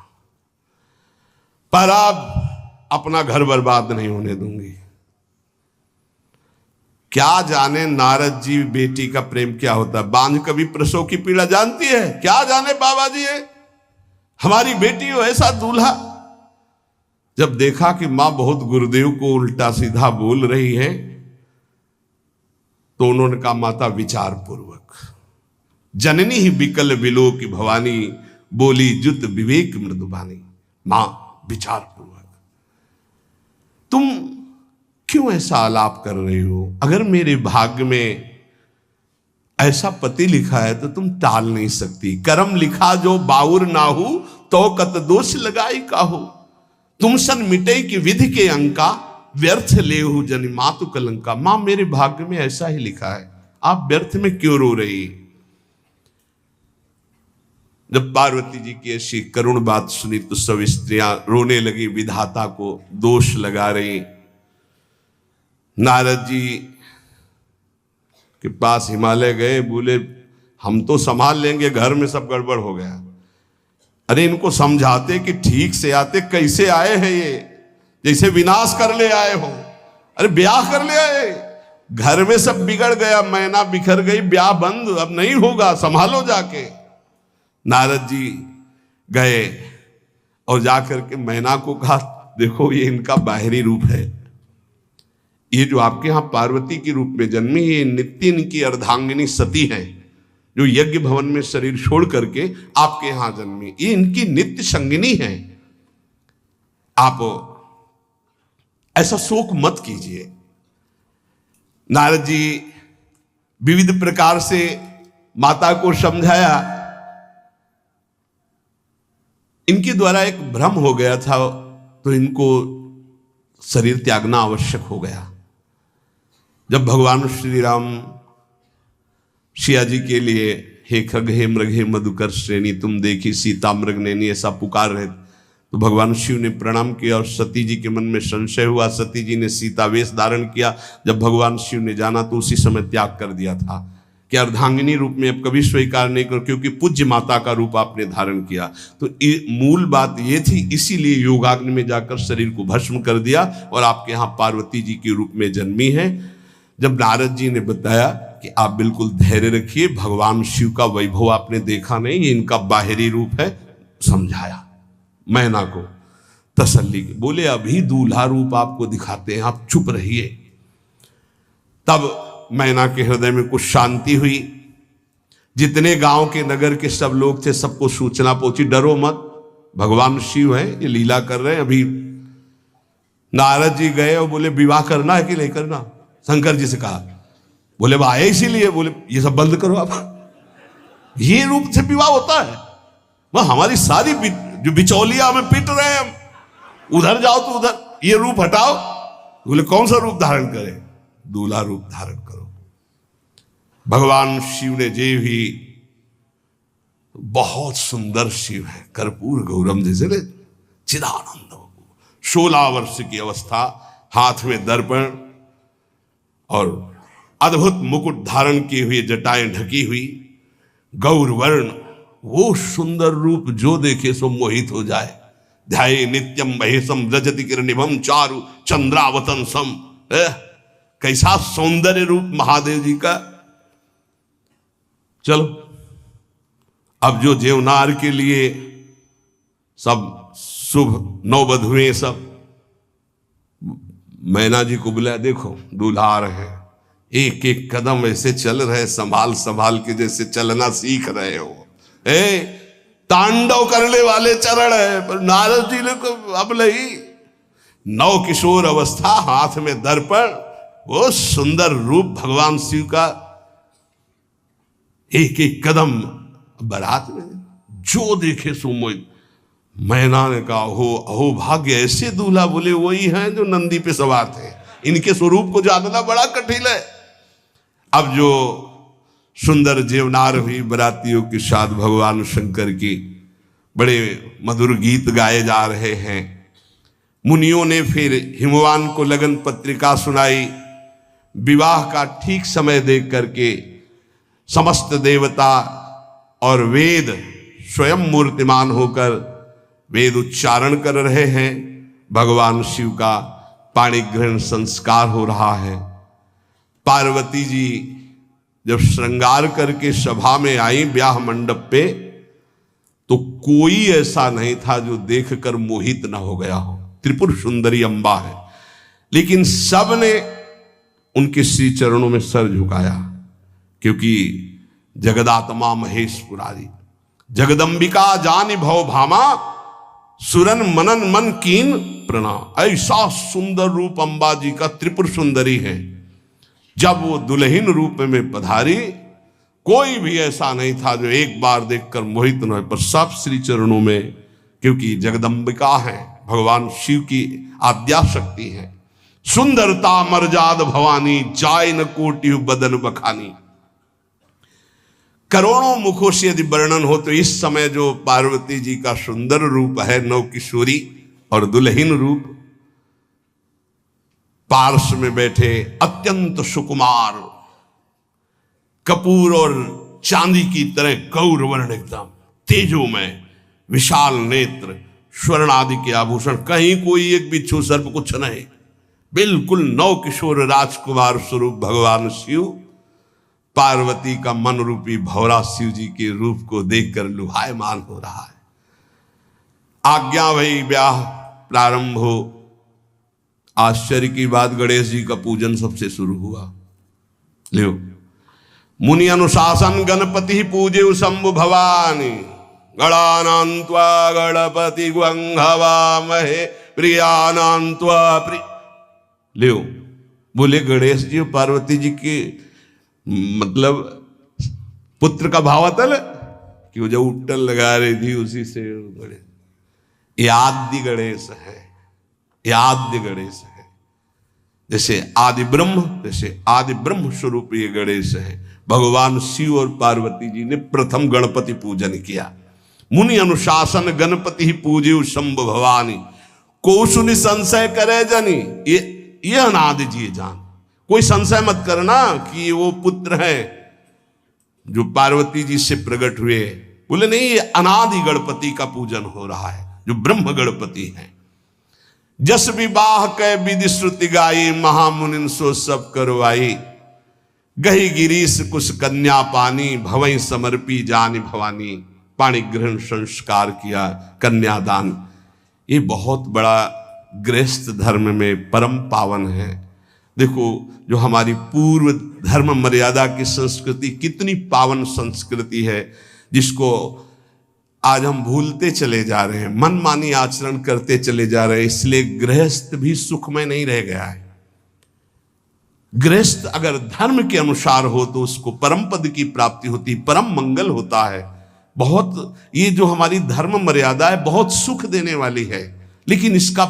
पर अब अपना घर बर्बाद नहीं होने दूंगी। क्या जाने नारद जी बेटी का प्रेम क्या होता है, बांझ कभी प्रसव की पीड़ा जानती है, क्या जाने बाबा जी है हमारी बेटी हो ऐसा दूल्हा। जब देखा कि मां बहुत गुरुदेव को उल्टा सीधा बोल रही है तो उन्होंने कहा माता विचार पूर्वक, जननी ही बिकल बिलो की भवानी, बोली जुत विवेक मृदुबानी। मां विचार पूर्वक, तुम क्यों ऐसा आलाप कर रही हो, अगर मेरे भाग्य में ऐसा पति लिखा है तो तुम टाल नहीं सकती। कर्म लिखा जो बाउर नाहू, तो कत दोष लगाई काहू। तुम सन मिटे की विधि के अंका, व्यर्थ लेहु जनि मातु कलंका। मां मेरे भाग्य में ऐसा ही लिखा है, आप व्यर्थ में क्यों रो रही। जब पार्वती जी की ऐसी करुण बात सुनी तो सब स्त्रियां रोने लगी, विधाता को दोष लगा रही। नारद जी के पास हिमालय गए, बोले हम तो संभाल लेंगे, घर में सब गड़बड़ हो गया। अरे इनको समझाते कि ठीक से आते, कैसे आए हैं ये, जैसे विनाश कर ले आए हो। अरे ब्याह कर ले आए, घर में सब बिगड़ गया, मैना बिखर गई, ब्याह बंद, अब नहीं होगा, संभालो जाके। नारद जी गए और जाकर के मैना को कहा देखो ये इनका बाहरी रूप है, ये जो आपके यहां पार्वती के रूप में जन्मी, ये नित्य इनकी अर्धांगिनी सती है, जो यज्ञ भवन में शरीर छोड़ करके आपके यहां जन्मी, ये इनकी नित्य संगिनी है। आप ऐसा शोक मत कीजिए। नारद जी विविध प्रकार से माता को समझाया। इनके द्वारा एक भ्रम हो गया था तो इनको शरीर त्यागना आवश्यक हो गया। जब भगवान श्री राम सिया जी के लिए हे खग हे मृग हे मधुकर श्रेणी तुम देखी सीता मृग नैनी ऐसा पुकार रहे, तो भगवान शिव ने प्रणाम किया और सती जी के मन में संशय हुआ। सती जी ने सीता वेश धारण किया। जब भगवान शिव ने जाना तो उसी समय त्याग कर दिया था कि अर्धांगिनी रूप में अब कभी स्वीकार नहीं कर, क्योंकि पूज्य माता का रूप आपने धारण किया। तो मूल बात ये थी, इसीलिए योगाग्नि में जाकर शरीर को भस्म कर दिया और आपके यहाँ पार्वती जी के रूप में जन्मी है। जब नारद जी ने बताया कि आप बिल्कुल धैर्य रखिए, भगवान शिव का वैभव आपने देखा नहीं, ये इनका बाहरी रूप है, समझाया मैना को तसल्ली के। बोले अभी दूल्हा रूप आपको दिखाते हैं, आप चुप रहिए। तब मैना के हृदय में कुछ शांति हुई। जितने गांव के नगर के सब लोग थे सबको सूचना पहुंची, डरो मत, भगवान शिव है, ये लीला कर रहे हैं। अभी नारद जी गए और बोले विवाह करना है कि नहीं करना, शंकर जी से कहा। बोले वह आए इसीलिए, बोले ये सब बंद करो आप, ये रूप से विवाह होता है, वह हमारी सारी जो बिचौलिया हमें पीट रहे हैं, हम उधर जाओ तो उधर, ये रूप हटाओ। बोले कौन सा रूप धारण करें, दूल्हा रूप धारण करो। भगवान शिव ने जे भी, बहुत सुंदर शिव है, कर्पूर गौरम जैसे चिदानंद, 16 वर्ष की अवस्था, हाथ में दर्पण और अद्भुत मुकुट धारण किए हुए, जटाएं ढकी हुई, गौर वर्ण वो सुंदर रूप जो देखे सो मोहित हो जाए। ध्याये नित्यम महेशम रजति किरणिभम चारु चंद्रावतन सम। कैसा सौंदर्य रूप महादेव जी का। चलो अब जो जेवनार के लिए सब शुभ नववधुएं सब मैना जी को बुलाया, देखो दूल्हा आ रहे हैं, एक एक कदम ऐसे चल रहे, संभाल संभाल के जैसे चलना सीख रहे हो। तांडव करने वाले चरण है, पर नारद जी ने अब नहीं, नव किशोर अवस्था, हाथ में दर्पण, वो सुंदर रूप भगवान शिव का, एक एक कदम बारात में जो देखे सो मोहित। मैना ने कहा हो अहो भाग्य, ऐसे दूल्हा बोले वही हैं जो नंदी पे सवार थे, इनके स्वरूप को जानना बड़ा कठिन है। अब जो सुंदर जेवनार हुई बरातियों के साथ भगवान शंकर की बड़े मधुर गीत गाए जा रहे हैं। मुनियों ने फिर हिमवान को लगन पत्रिका सुनाई। विवाह का ठीक समय देख करके समस्त देवता और वेद स्वयं मूर्तिमान होकर वेद उच्चारण कर रहे हैं। भगवान शिव का पाणी ग्रहण संस्कार हो रहा है। पार्वती जी जब श्रृंगार करके सभा में आई ब्याह मंडप पे, तो कोई ऐसा नहीं था जो देखकर मोहित ना हो गया हो। त्रिपुर सुंदरी अम्बा है, लेकिन सब ने उनके श्री चरणों में सर झुकाया, क्योंकि जगदात्मा महेश पुरारी जगदम्बिका जानि भव भामा सुरन मनन मन कीन प्रणाम। ऐसा सुंदर रूप अम्बा जी का त्रिपुर सुंदरी है। जब वो दुल्हन रूप में पधारी, कोई भी ऐसा नहीं था जो एक बार देखकर मोहित न हो, पर सब श्री चरणों में, क्योंकि जगदम्बिका है, भगवान शिव की आद्या शक्ति है। सुंदरता मर्जाद भवानी जाय न कोटि बदन बखानी। करोड़ों मुखों से यदि वर्णन हो तो इस समय जो पार्वती जी का सुंदर रूप है, नव किशोरी और दुल्हन रूप, पार्श्व में बैठे अत्यंत सुकुमार, कपूर और चांदी की तरह गौर वर्ण, एकदम तेजोमय, विशाल नेत्र, स्वर्ण आदि के आभूषण, कहीं कोई एक बिच्छू सर्प कुछ नहीं, बिल्कुल नव किशोर राजकुमार स्वरूप भगवान शिव। पार्वती का मन रूपी भौरा शिव जी के रूप को देखकर लुभायमान हो रहा है। आज्ञा भई ब्याह प्रारंभ हो। आश्चर्य की बात, गणेश जी का पूजन सबसे शुरू हुआ। लियो, मुनि अनुशासन गणपति पूजे शंभु भवानी, गणानान्त्वा गणपति ग्वंघवामहे प्रियानान्त्वा प्रिय। लियो, बोले गणेश जी और पार्वती जी के मतलब पुत्र का भाव आता है कि वो जब उट्टल लगा रही थी उसी से गणेश, आद्य गणेश है, आद्य गणेश है। जैसे आदि ब्रह्म, जैसे आदि ब्रह्म स्वरूप ये गणेश है। भगवान शिव और पार्वती जी ने प्रथम गणपति पूजन किया। मुनि अनुशासन गणपति ही पूजे शंभु भवानी, को सुनि संशय करे जनी। ये अनादि जी जान, कोई संशय मत करना कि वो पुत्र है जो पार्वती जी से प्रकट हुए। बोले नहीं, ये अनादि गणपति का पूजन हो रहा है जो ब्रह्म गणपति है। जस विवाह कै विधि श्रुति गाई, महामुनिन सो सब करवाई। गही गिरीश कुश कन्या पानी, भवई समर्पी जानी भवानी। पाणी ग्रहण संस्कार किया, कन्यादान। ये बहुत बड़ा गृहस्थ धर्म में परम पावन है। देखो, जो हमारी पूर्व धर्म मर्यादा की संस्कृति कितनी पावन संस्कृति है, जिसको आज हम भूलते चले जा रहे हैं, मनमानी आचरण करते चले जा रहे हैं। इसलिए गृहस्थ भी सुखमय नहीं रह गया है। गृहस्थ अगर धर्म के अनुसार हो तो उसको परम पद की प्राप्ति होती, परम मंगल होता है। बहुत ये जो हमारी धर्म मर्यादा है बहुत सुख देने वाली है, लेकिन इसका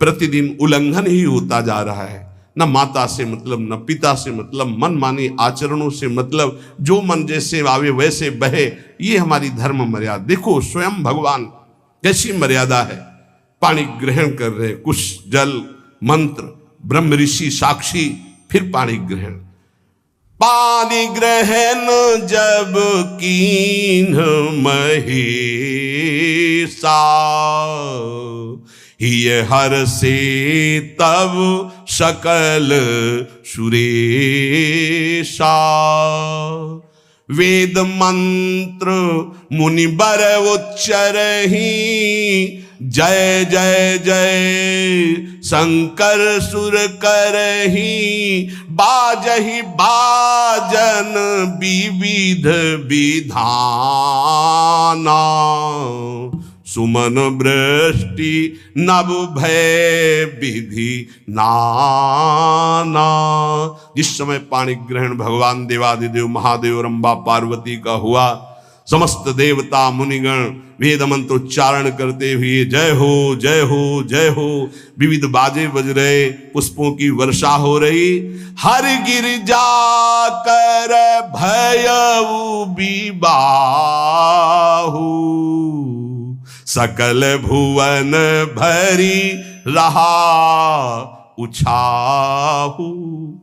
प्रतिदिन उल्लंघन ही होता जा रहा है। न माता से मतलब, न पिता से मतलब, मनमानी आचरणों से मतलब, जो मन जैसे आवे वैसे बहे, ये हमारी धर्म मर्यादा। देखो स्वयं भगवान कैसी मर्यादा है, पानी ग्रहण कर रहे, कुछ जल मंत्र, ब्रह्म ऋषि साक्षी, फिर पानी ग्रहण। पानी ग्रहण जब कीन महेशा, ये हर से तब सकल सुरेशा। वेद मंत्र मुनिबर उच्चरहि, जय जय जय शंकर सुर करहि। बाजहि बाजन विविध विधाना, सुमन वृष्टि नभ भय विधि नाना। जिस समय पाणी ग्रहण भगवान देवादिदेव महादेव और अम्बा पार्वती का हुआ, समस्त देवता मुनिगण वेद मंत्र उच्चारण करते हुए जय हो जय हो जय हो, विविध बाजे बज रहे, पुष्पों की वर्षा हो रही। हर गिरजा कर भयउ विबाहु, सकल भुवन भरी रहा उछाहु।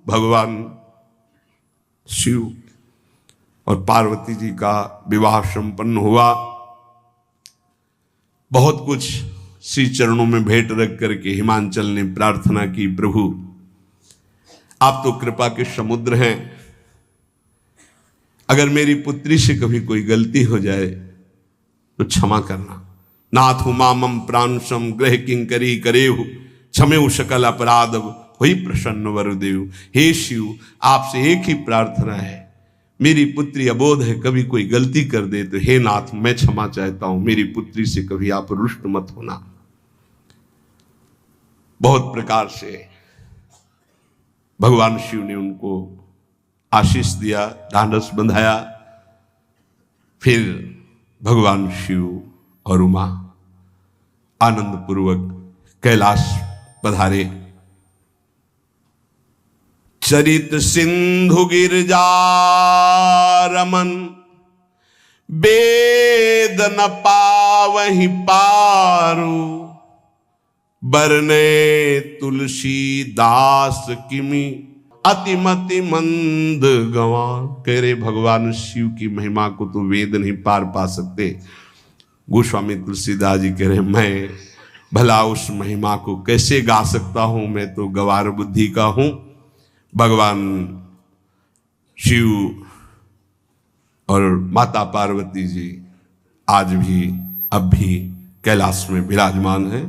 भगवान शिव और पार्वती जी का विवाह संपन्न हुआ। बहुत कुछ श्री चरणों में भेंट रख करके हिमांचल ने प्रार्थना की, प्रभु आप तो कृपा के समुद्र हैं, अगर मेरी पुत्री से कभी कोई गलती हो जाए तो क्षमा करना। नाथ मामम प्रांशम ग्रह किंकरी करेहु, क्षमेउ सकल अपराध हुई प्रसन्न वरुदेव। हे शिव, आपसे एक ही प्रार्थना है, मेरी पुत्री अबोध है, कभी कोई गलती कर दे तो हे नाथ मैं क्षमा चाहता हूं, मेरी पुत्री से कभी आप रुष्ट मत होना। बहुत प्रकार से भगवान शिव ने उनको आशीष दिया, ढांढस बंधाया। फिर भगवान शिव और उमा आनंद पूर्वक कैलाश पधारे। चरित सिंधु गिरजा रमन, वेद न पावहि पारु। बरने तुलसी दास किमि, अतिमति मंद गंवार। कह रहे भगवान शिव की महिमा को तो वेद नहीं पार पा सकते। गोस्वामी तुलसीदास जी कह रहे मैं भला उस महिमा को कैसे गा सकता हूं, मैं तो गवार बुद्धि का हूं। भगवान शिव और माता पार्वती जी आज भी अब भी कैलाश में विराजमान है।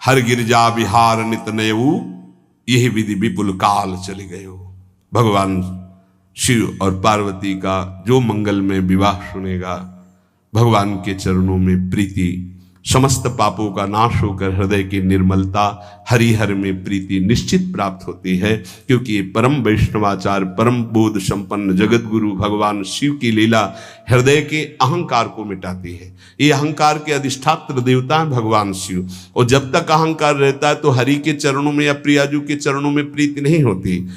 हर गिरजा विहार नित नयऊ, यही विधि विपुल काल चले गए हो। भगवान शिव और पार्वती का जो मंगल में विवाह सुनेगा, भगवान के चरणों में प्रीति, समस्त पापों का नाश होकर हृदय की निर्मलता, हरिहर में प्रीति निश्चित प्राप्त होती है। क्योंकि ये परम वैष्णवाचार, परम बोध संपन्न जगत गुरु भगवान शिव की लीला हृदय के अहंकार को मिटाती है। ये अहंकार के अधिष्ठात्र देवता है भगवान शिव, और जब तक अहंकार रहता है तो हरि के चरणों में या प्रियाजू के चरणों में प्रीति नहीं होती।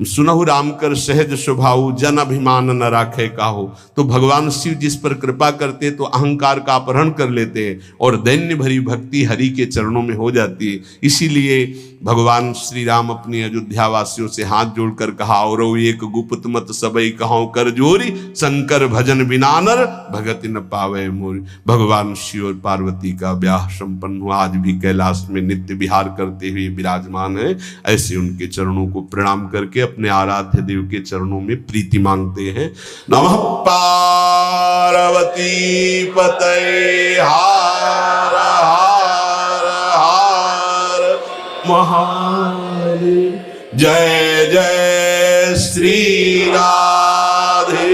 सुनहु राम कर सहज स्वभाव, जन अभिमान न राखे काहू। तो भगवान शिव जिस पर कृपा करते तो अहंकार का अपहरण कर लेते हैं और दैन्य भरी भक्ति हरि के चरणों में हो जाती है। इसीलिए भगवान श्री राम अपनी अयोध्या वासियों से हाथ जोड़कर कहा, और एक गुप्त मत सबई कहां कर जोरी, शंकर भजन बिना नर भगति न पावे मोरी। भगवान शिव और पार्वती का ब्याह संपन्न हुआ, आज भी कैलाश में नित्य विहार करते हुए विराजमान है। ऐसे उनके चरणों को प्रणाम करके अपने आराध्य देव के चरणों में प्रीति मांगते हैं। नमः पार्वती पतये हार हार हार महादेव। जय जय श्री राधे।